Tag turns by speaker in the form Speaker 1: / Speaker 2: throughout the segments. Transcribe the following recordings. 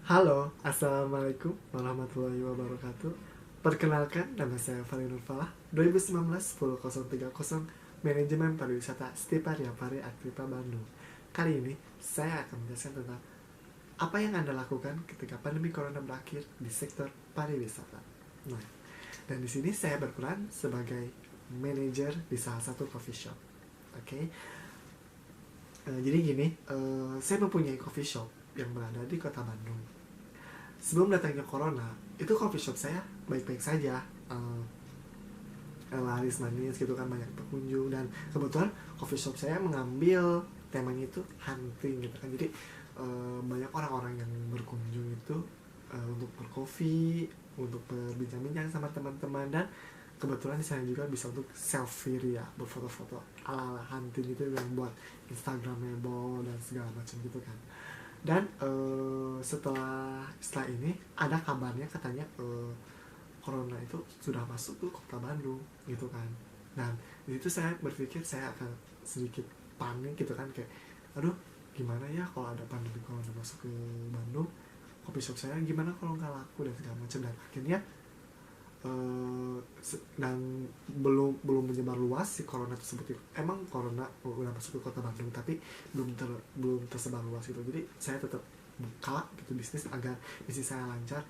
Speaker 1: Halo, Assalamualaikum warahmatullahi wabarakatuh. Perkenalkan, nama saya Fali Nurfalah, 2019-1030, Manajemen Pariwisata Stiparia Pari Aktipa Bandung. Kali ini, saya akan menjelaskan tentang apa yang Anda lakukan ketika pandemi corona berakhir di sektor pariwisata. Nah, dan di sini saya berperan sebagai manajer di salah satu coffee shop. Oke. Jadi gini, saya mempunyai coffee shop yang berada di kota Bandung. Sebelum datangnya corona, itu coffee shop saya baik-baik saja. Laris manis gitu kan, banyak pengunjung, dan kebetulan coffee shop saya mengambil temanya itu hunting gitu kan. Jadi banyak orang-orang yang berkunjung itu untuk berkopi, untuk berbincang-bincang sama teman-teman, dan kebetulan saya juga bisa untuk selfie ya, berfoto-foto ala-ala hunting gitu yang buat instagramable dan segala macam gitu kan. Dan setelah ini ada kabarnya katanya corona itu sudah masuk ke kota Bandung gitu kan. Dan di situ saya berpikir saya akan sedikit panik gitu kan, kayak aduh, gimana ya kalau ada pandemi corona masuk ke Bandung, kopi shop saya gimana kalau nggak laku dan segala macam. Dan akhirnya dan belum menyebar luas si corona tersebut. Emang corona udah masuk ke kota Bandung, tapi belum tersebar luas gitu. Jadi saya tetap buka gitu bisnis agar bisnis saya lancar.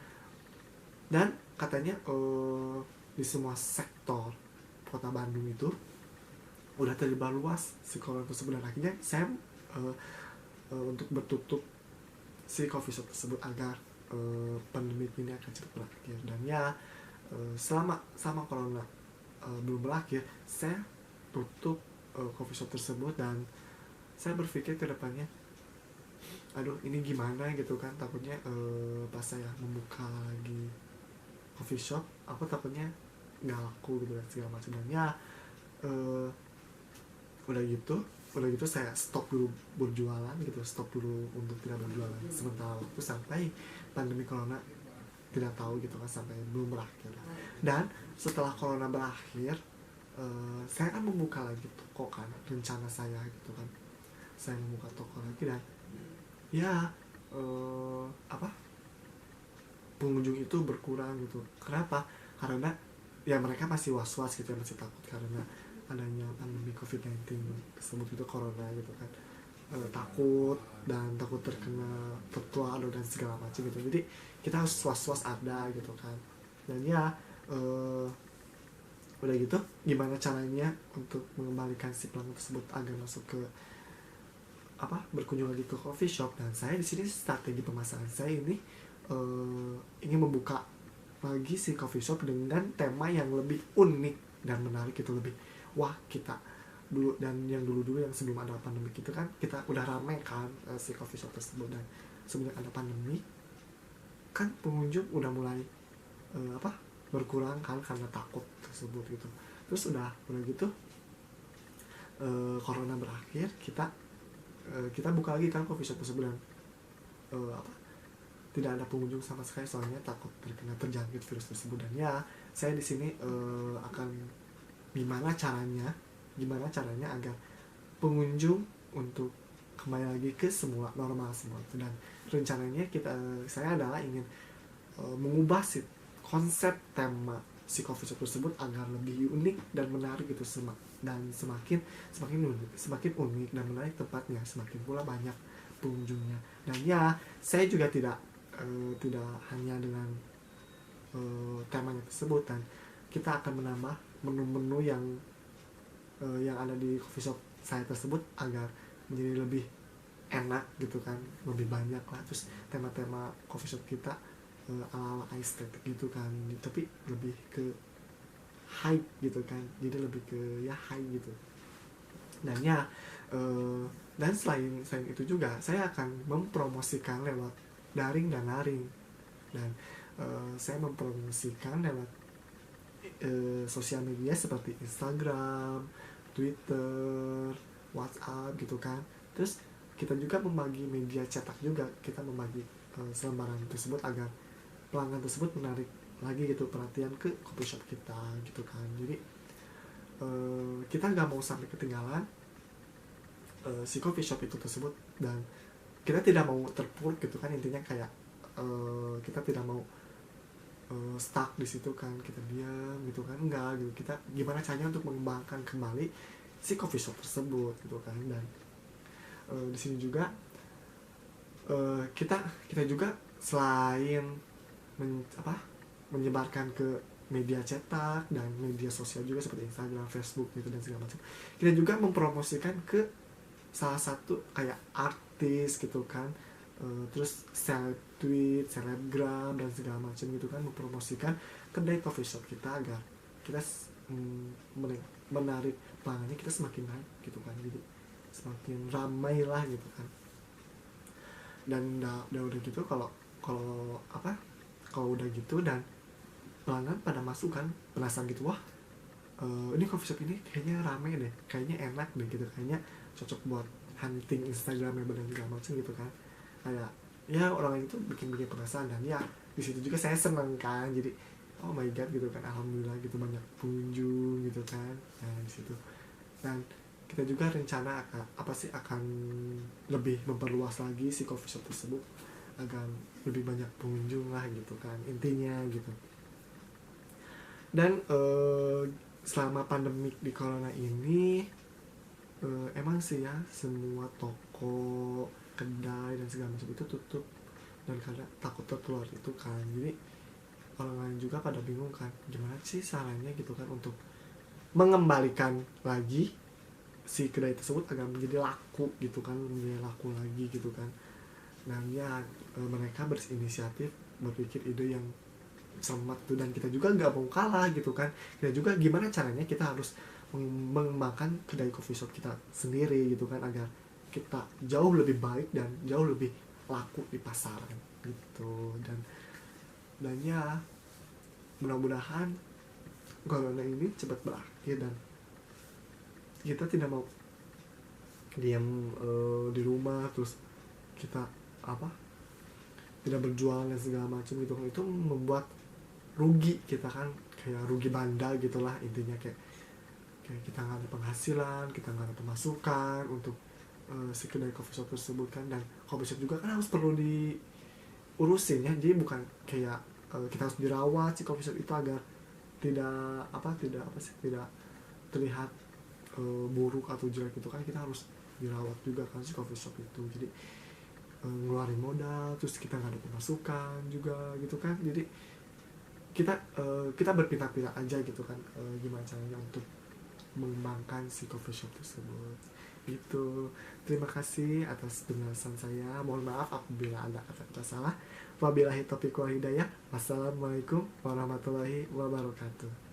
Speaker 1: Dan katanya di semua sektor kota Bandung itu udah tersebar luas si corona tersebut. Dan akhirnya saya uh, untuk bertutup si coffee shop tersebut agar pandemi ini akan cepat berakhir. Dan ya, selama corona belum berakhir, saya tutup coffee shop tersebut. Dan saya berpikir ke depannya, aduh ini gimana gitu kan, takutnya pas saya membuka lagi coffee shop, aku takutnya nggak laku gitu dan segala macam. Dan ya, uh, udah gitu udah gitu saya stop dulu berjualan gitu, stop dulu untuk tidak berjualan sementara waktu sampai pandemi corona, tidak tahu gitu kan, sampai belum berakhir. Dan setelah corona berakhir, saya kan membuka lagi toko kan, rencana saya gitu kan, saya membuka toko lagi. Dan ya, apa, pengunjung itu berkurang gitu. Kenapa? Karena ya mereka masih was-was gitu ya, masih takut karena adanya pandemi COVID-19 tersebut itu, corona gitu kan. Takut, dan takut terkena tertular dan segala macam gitu. Jadi kita harus was-was ada gitu kan. Dan ya, udah gitu gimana caranya untuk mengembalikan si pelanggan tersebut agar masuk ke berkunjung lagi ke coffee shop. Dan saya di sini strategi pemasaran saya ini ingin membuka lagi si coffee shop dengan tema yang lebih unik dan menarik gitu, lebih wah kita dulu. Dan yang dulu yang sebelum ada pandemi gitu kan, kita udah rame kan si coffee shop tersebut. Dan semenjak ada pandemi kan pengunjung udah mulai berkurang kan karena takut tersebut gitu. Terus udah gitu corona berakhir, kita buka lagi kan coffee shop tersebut. Dan tidak ada pengunjung sama sekali, soalnya takut terjangkit virus tersebut. Dan ya, saya di sini akan gimana caranya agar pengunjung untuk kembali lagi ke semula, normal semua. Dan rencananya saya adalah ingin mengubah konsep tema si coffee shop tersebut agar lebih unik dan menarik gitu, dan semakin unik dan menarik tempatnya, semakin pula banyak pengunjungnya. Dan ya, saya juga tidak hanya dengan temanya tersebut, dan kita akan menambah menu-menu yang ada di coffee shop saya tersebut agar menjadi lebih enak gitu kan, lebih banyak lah. Terus tema-tema coffee shop kita ala-ala estetik gitu kan, tapi lebih ke high gitu kan, jadi lebih ke ya high gitu. Dan ya, dan selain itu juga saya akan mempromosikan lewat daring dan laring. Dan saya mempromosikan lewat sosial media seperti Instagram, Twitter, WhatsApp gitu kan. Terus kita juga membagi media cetak juga, kita membagi selembaran tersebut agar pelanggan tersebut menarik lagi gitu perhatian ke coffee shop kita gitu kan. Jadi kita nggak mau sampai ketinggalan si coffee shop itu tersebut, dan kita tidak mau terpuruk gitu kan, intinya kayak kita tidak mau stuck di situ kan, kita diam gitu kan, enggak gitu, kita gimana caranya untuk mengembangkan kembali si coffee shop tersebut gitu kan. Dan di sini juga kita juga selain menyebarkan ke media cetak dan media sosial juga seperti Instagram, Facebook gitu dan segala macam, kita juga mempromosikan ke salah satu kayak artis gitu kan, terus tweet, selebgram dan segala macam gitu kan, mempromosikan kedai coffee shop kita agar kita menarik pelanggannya kita semakin naik gitu kan, jadi semakin ramai lah gitu kan. Dan udah gitu, kalau udah gitu dan pelanggan pada masuk kan, penasaran gitu, wah ini coffee shop ini kayaknya rame deh, kayaknya enak deh gitu, kayaknya cocok buat hunting Instagramable dan segala macam gitu kan. Kayak ya orang itu bikin penasaran, dan ya di situ juga saya seneng kan, jadi oh my god gitu kan, alhamdulillah gitu banyak pengunjung gitu kan. Nah di situ, dan kita juga rencana akan lebih memperluas lagi si coffee shop tersebut agar lebih banyak pengunjung lah gitu kan, intinya gitu. Dan selama pandemik di corona ini emang sih ya, semua toko, kedai dan segala macam itu tutup, dan karena takut tertular itu kan, jadi orang lain juga pada bingung kan, gimana sih caranya gitu kan untuk mengembalikan lagi si kedai tersebut agar menjadi laku gitu kan, menjadi laku lagi gitu kan. Dan ya mereka berinisiatif berpikir ide yang cermat tuh, dan kita juga nggak mau kalah gitu kan, kita juga gimana caranya kita harus mengembangkan kedai coffee shop kita sendiri gitu kan, agar kita jauh lebih baik dan jauh lebih laku di pasaran gitu. Dan ya mudah-mudahan corona ini cepat berakhir dan kita tidak mau diam di rumah terus kita tidak berjualan dan segala macam gitu. Itu membuat rugi kita kan, kayak rugi bandal gitulah intinya, kayak kita nggak ada penghasilan, kita nggak ada pemasukan untuk si kedai coffee shop tersebut kan. Dan coffee shop juga kan harus perlu diurusin ya, jadi bukan kayak kita harus dirawat si coffee shop itu agar tidak terlihat buruk atau jelek gitu kan, kita harus dirawat juga kan si coffee shop itu. Jadi ngeluarin modal, terus kita nggak ada pemasukan juga gitu kan, jadi kita berpindah-pindah aja gitu kan, gimana caranya untuk mengembangkan si coffee shop tersebut gitu. Terima kasih atas penjelasan saya, mohon maaf apabila ada kata-kata salah. Wabillahi taufiq wal hidayah. Wassalamualaikum warahmatullahi wabarakatuh.